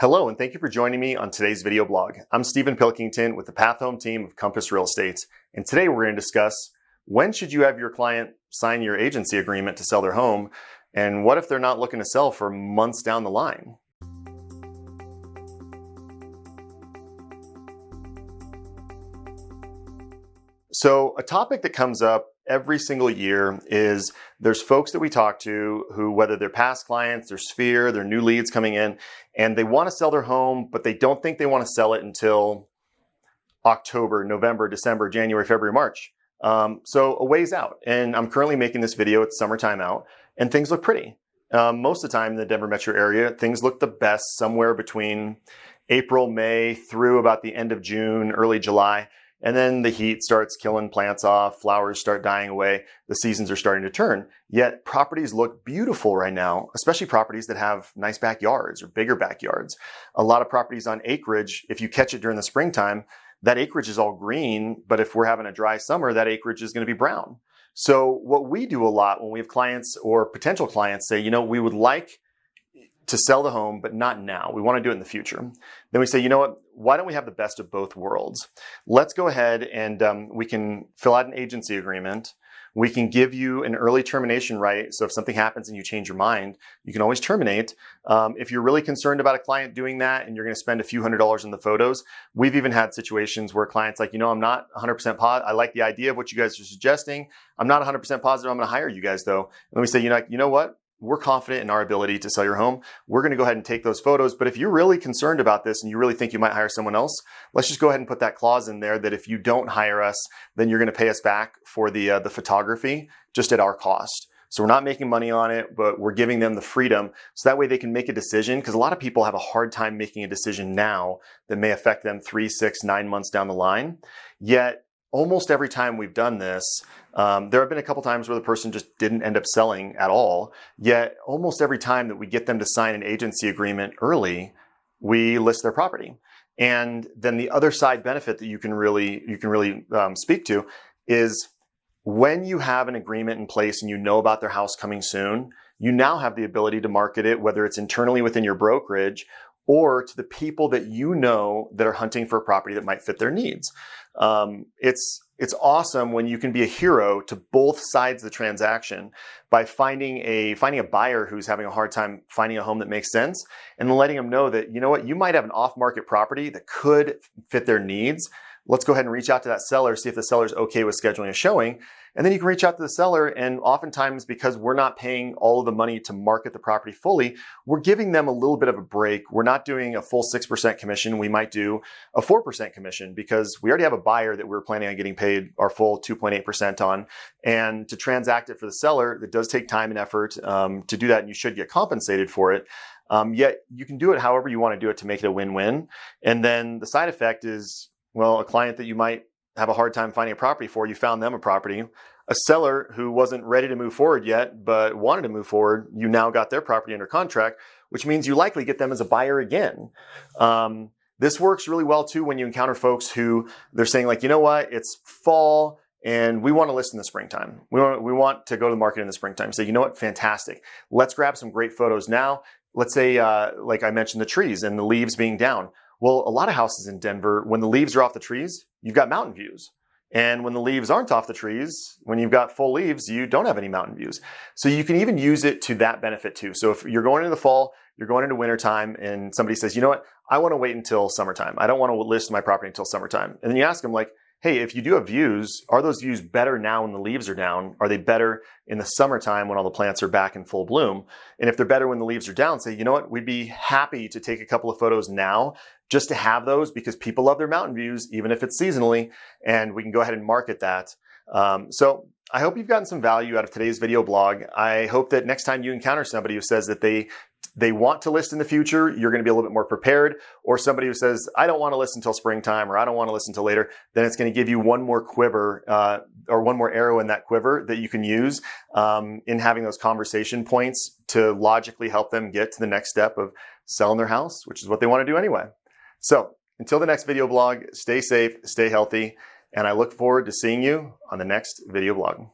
Hello, and thank you for joining me on today's video blog. I'm Stephen Pilkington with the Path Home team of Compass Real Estate. And today we're going to discuss when should you have your client sign your agency agreement to sell their home, and what if they're not looking to sell for months down the line? So a topic that comes up every single year is there's folks that we talk to who, whether they're past clients, their sphere, their new leads coming in, and they want to sell their home, but they don't think they want to sell it until October, November, December, January, February, March. So a ways out. And I'm currently making this video. It's summertime out and things look pretty. Most of the time in the Denver metro area, things look the best somewhere between April, May through about the end of June, early July. And then the heat starts killing plants off, flowers start dying away, the seasons are starting to turn. Yet properties look beautiful right now, especially properties that have nice backyards or bigger backyards. A lot of properties on acreage, if you catch it during the springtime, that acreage is all green, but if we're having a dry summer, that acreage is going to be brown. So what we do a lot when we have clients or potential clients say, we would like to sell the home, but not now. We want to do it in the future. Then we say, you know what? Why don't we have the best of both worlds? Let's go ahead and we can fill out an agency agreement. We can give you an early termination right. So if something happens and you change your mind, you can always terminate. If you're really concerned about a client doing that and you're going to spend a few $100s on the photos, we've even had situations where clients like, I'm not 100% positive. I like the idea of what you guys are suggesting. I'm not 100% positive I'm going to hire you guys though. And then we say, you know what? We're confident in our ability to sell your home. We're going to go ahead and take those photos. But if you're really concerned about this and you really think you might hire someone else, let's just go ahead and put that clause in there that if you don't hire us, then you're going to pay us back for the photography just at our cost. So we're not making money on it, but we're giving them the freedom so that way they can make a decision. Because a lot of people have a hard time making a decision now that may affect them 3, 6, 9 months down the line. Yet almost every time we've done this, there have been a couple times where the person just didn't end up selling at all. Yet almost every time that we get them to sign an agency agreement early, we list their property. And then the other side benefit that you can really speak to is when you have an agreement in place and you know about their house coming soon, you now have the ability to market it, whether it's internally within your brokerage or to the people that you know that are hunting for a property that might fit their needs. It's awesome when you can be a hero to both sides of the transaction by finding a buyer who's having a hard time finding a home that makes sense and letting them know that, you might have an off-market property that could fit their needs. Let's go ahead and reach out to that seller, see if the seller's okay with scheduling a showing. And then you can reach out to the seller, and oftentimes because we're not paying all of the money to market the property fully, we're giving them a little bit of a break. We're not doing a full 6% commission. We might do a 4% commission because we already have a buyer that we're planning on getting paid our full 2.8% on. And to transact it for the seller, it does take time and effort to do that, and you should get compensated for it. Yet you can do it however you want to do it to make it a win-win. And then the side effect is, a client that you might have a hard time finding a property for, you found them a property. A seller who wasn't ready to move forward yet, but wanted to move forward, you now got their property under contract, which means you likely get them as a buyer again. This works really well too when you encounter folks who they're saying like, it's fall and we want to list in the springtime. We want to go to the market in the springtime. Say, fantastic. Let's grab some great photos now. Let's say, like I mentioned, the trees and the leaves being down. Well, a lot of houses in Denver, when the leaves are off the trees, you've got mountain views. And when the leaves aren't off the trees, when you've got full leaves, you don't have any mountain views. So you can even use it to that benefit too. So if you're going into the fall, you're going into wintertime, and somebody says, I want to wait until summertime. I don't want to list my property until summertime. And then you ask them like, hey, if you do have views, are those views better now when the leaves are down? Are they better in the summertime when all the plants are back in full bloom? And if they're better when the leaves are down, say, we'd be happy to take a couple of photos now just to have those because people love their mountain views, even if it's seasonally, and we can go ahead and market that. So I hope you've gotten some value out of today's video blog. I hope that next time you encounter somebody who says that they want to list in the future, you're going to be a little bit more prepared. Or somebody who says, I don't want to list until springtime, or I don't want to list until later, then it's going to give you one more quiver or one more arrow in that quiver that you can use in having those conversation points to logically help them get to the next step of selling their house, which is what they want to do anyway. So until the next video blog, stay safe, stay healthy, and I look forward to seeing you on the next video blog.